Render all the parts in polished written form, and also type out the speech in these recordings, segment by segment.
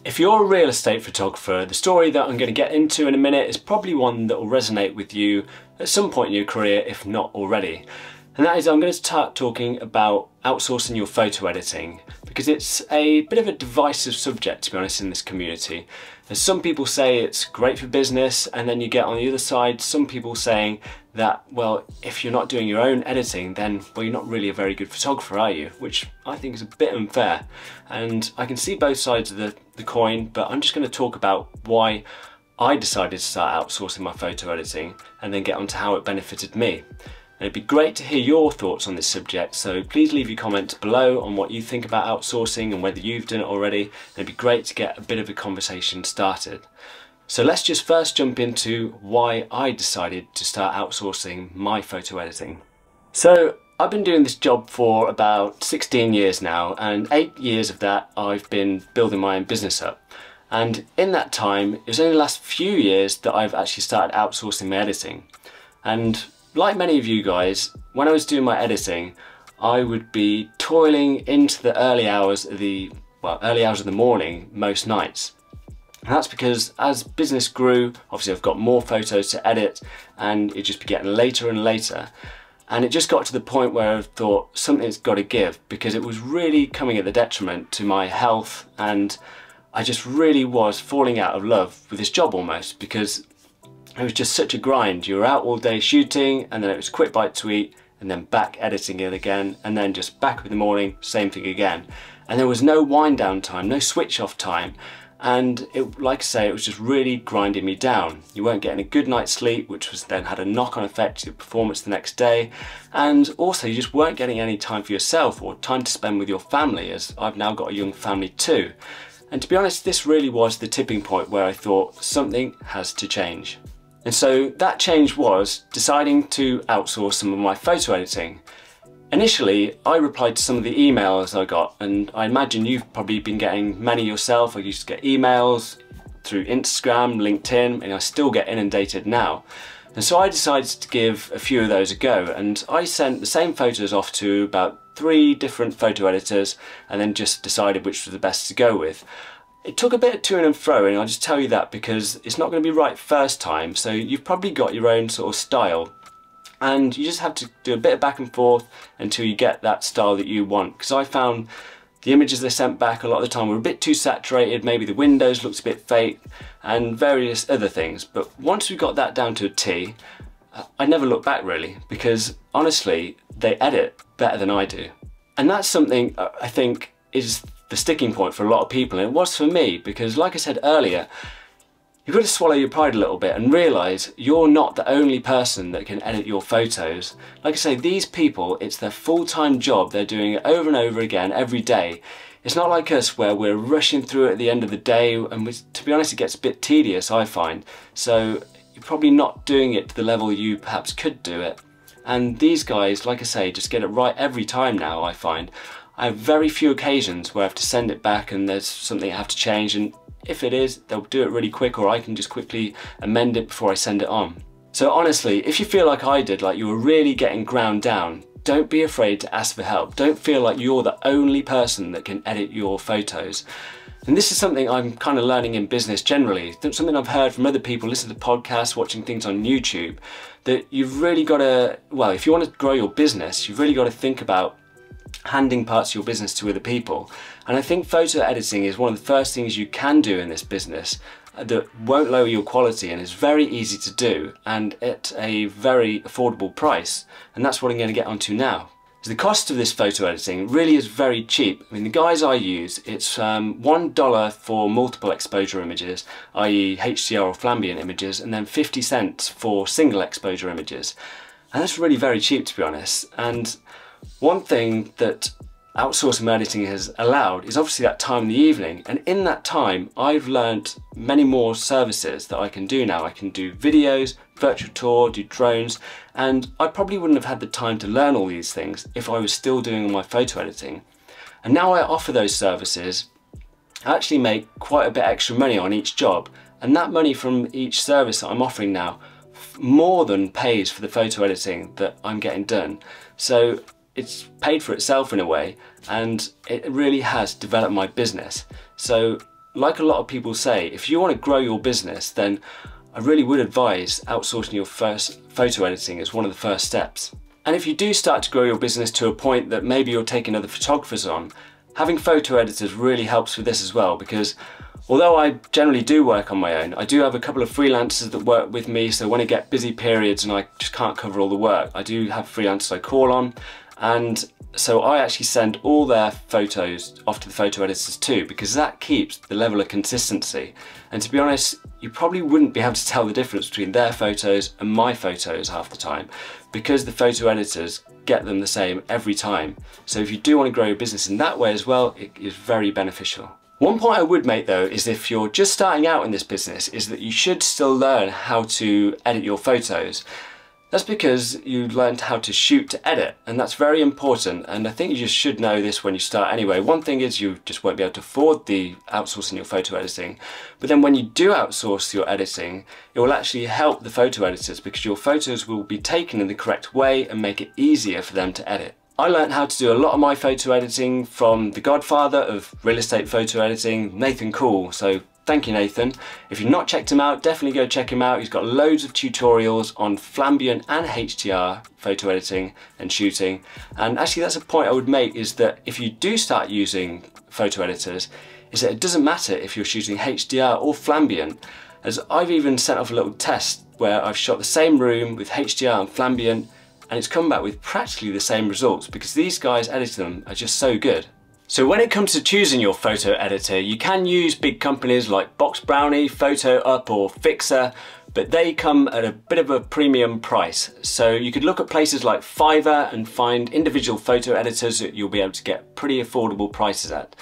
If you're a real estate photographer, the story that I'm going to get into in a minute is probably one that will resonate with you at some point in your career, if not already. And that is, I'm going to start talking about outsourcing your photo editing, because it's a bit of a divisive subject, to be honest, in this community. As some people say it's great for business, and then you get on the other side some people saying that, well, if you're not doing your own editing, then, well, you're not really a very good photographer, are you? Which I think is a bit unfair. And I can see both sides of the coin, but I'm just going to talk about why I decided to start outsourcing my photo editing and then get onto how it benefited me. And it'd be great to hear your thoughts on this subject, so please leave your comments below on what you think about outsourcing and whether you've done it already. And it'd be great to get a bit of a conversation started. So let's just first jump into why I decided to start outsourcing my photo editing. So I've been doing this job for about 16 years now, and 8 years of that I've been building my own business up. And in that time, it was only the last few years that I've actually started outsourcing my editing. And like many of you guys, when I was doing my editing, I would be toiling into the early hours of the morning most nights. And that's because as business grew, obviously I've got more photos to edit, and it just be getting later and later. And it just got to the point where I thought something's got to give, because it was really coming at the detriment to my health, and I just really was falling out of love with this job almost, because it was just such a grind. You were out all day shooting, and then it was a quick bite to eat, and then back editing it again, and then just back up in the morning, same thing again. And there was no wind down time, no switch off time. And it, like I say, it was just really grinding me down. You weren't getting a good night's sleep, which was then had a knock-on effect to your performance the next day. And also you just weren't getting any time for yourself or time to spend with your family, as I've now got a young family too. And to be honest, this really was the tipping point where I thought something has to change. And so that change was deciding to outsource some of my photo editing. Initially, I replied to some of the emails I got, and I imagine you've probably been getting many yourself. I used to get emails through Instagram, LinkedIn, and I still get inundated now. And so I decided to give a few of those a go, and I sent the same photos off to about 3 different photo editors, and then just decided which was the best to go with. It took a bit of to and fro, and I'll just tell you that because it's not going to be right first time, so you've probably got your own sort of style. And you just have to do a bit of back and forth until you get that style that you want. Because I found the images they sent back a lot of the time were a bit too saturated, maybe the windows looked a bit fake, and various other things. But once we got that down to a T, I never looked back really, because honestly, they edit better than I do. And that's something I think is the sticking point for a lot of people, and it was for me, because like I said earlier, you've got to swallow your pride a little bit and realise you're not the only person that can edit your photos. Like I say, these people, it's their full-time job. They're doing it over and over again every day. It's not like us where we're rushing through it at the end of the day, and to be honest, it gets a bit tedious, I find. So you're probably not doing it to the level you perhaps could do it. And these guys, like I say, just get it right every time now, I find. I have very few occasions where I have to send it back and there's something I have to change, and if it is, they'll do it really quick, or I can just quickly amend it before I send it on. So honestly, if you feel like I did, like you were really getting ground down, don't be afraid to ask for help. Don't feel like you're the only person that can edit your photos. And this is something I'm kind of learning in business generally. Something I've heard from other people, listening to podcasts, watching things on YouTube, that you've really got to, well, if you want to grow your business, you've really got to think about handing parts of your business to other people. And I think photo editing is one of the first things you can do in this business that won't lower your quality, and is very easy to do and at a very affordable price. And that's what I'm going to get onto now. So the cost of this photo editing really is very cheap. I mean, the guys I use, it's $1 for multiple exposure images, i.e. HDR or Flambient images, and then 50 cents for single exposure images. And that's really very cheap, to be honest. And one thing that outsourcing my editing has allowed is obviously that time in the evening, and in that time I've learnt many more services that I can do now. I can do videos, virtual tour, do drones, and I probably wouldn't have had the time to learn all these things if I was still doing all my photo editing. And now I offer those services. I actually make quite a bit extra money on each job, and that money from each service that I'm offering now more than pays for the photo editing that I'm getting done. So it's paid for itself in a way, and it really has developed my business. So like a lot of people say, if you want to grow your business, then I really would advise outsourcing your first photo editing as one of the first steps. And if you do start to grow your business to a point that maybe you're taking other photographers on, having photo editors really helps with this as well, because although I generally do work on my own, I do have a couple of freelancers that work with me, so when I get busy periods and I just can't cover all the work, I do have freelancers I call on, and so I actually send all their photos off to the photo editors too, because that keeps the level of consistency. And to be honest, you probably wouldn't be able to tell the difference between their photos and my photos half the time, because the photo editors get them the same every time. So if you do want to grow your business in that way as well, it is very beneficial. One point I would make though is if you're just starting out in this business is that you should still learn how to edit your photos. That's because you learned how to shoot to edit, and that's very important, and I think you just should know this when you start anyway. One thing is you just won't be able to afford the outsourcing your photo editing, but then when you do outsource your editing, it will actually help the photo editors because your photos will be taken in the correct way and make it easier for them to edit. I learned how to do a lot of my photo editing from the godfather of real estate photo editing, Nathan Cool, so thank you, Nathan. If you've not checked him out, definitely go check him out. He's got loads of tutorials on Flambient and HDR photo editing and shooting. And actually that's a point I would make, is that if you do start using photo editors, is that it doesn't matter if you're shooting HDR or Flambient, as I've even sent off a little test where I've shot the same room with HDR and Flambient, and it's come back with practically the same results because these guys editing them are just so good. So when it comes to choosing your photo editor, you can use big companies like Box Brownie, Photo Up or Fixer, but they come at a bit of a premium price. So you could look at places like Fiverr and find individual photo editors that you'll be able to get pretty affordable prices at.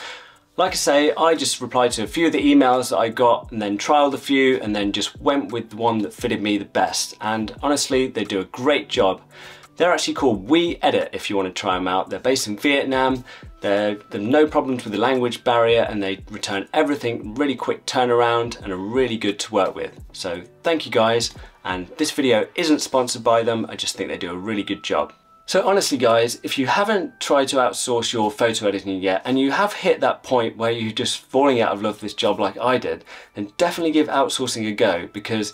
Like I say, I just replied to a few of the emails that I got and then trialed a few and then just went with the one that fitted me the best. And honestly, they do a great job. They're actually called We Edit if you want to try them out. They're based in Vietnam. They've no problems with the language barrier, and they return everything really quick turnaround and are really good to work with. So thank you guys. And this video isn't sponsored by them. I just think they do a really good job. So honestly guys, if you haven't tried to outsource your photo editing yet, and you have hit that point where you're just falling out of love with this job like I did, then definitely give outsourcing a go, because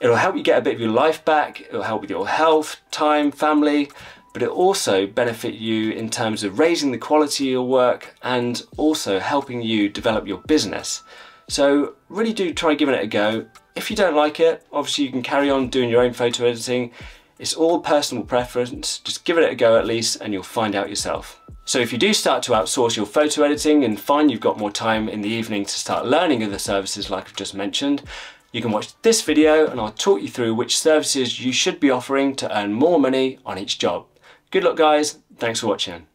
it'll help you get a bit of your life back, it'll help with your health, time, family, but it'll also benefit you in terms of raising the quality of your work and also helping you develop your business. So really do try giving it a go. If you don't like it, obviously you can carry on doing your own photo editing. It's all personal preference, just give it a go at least and you'll find out yourself. So if you do start to outsource your photo editing and find you've got more time in the evening to start learning other services like I've just mentioned, you can watch this video and I'll talk you through which services you should be offering to earn more money on each job. Good luck guys, thanks for watching.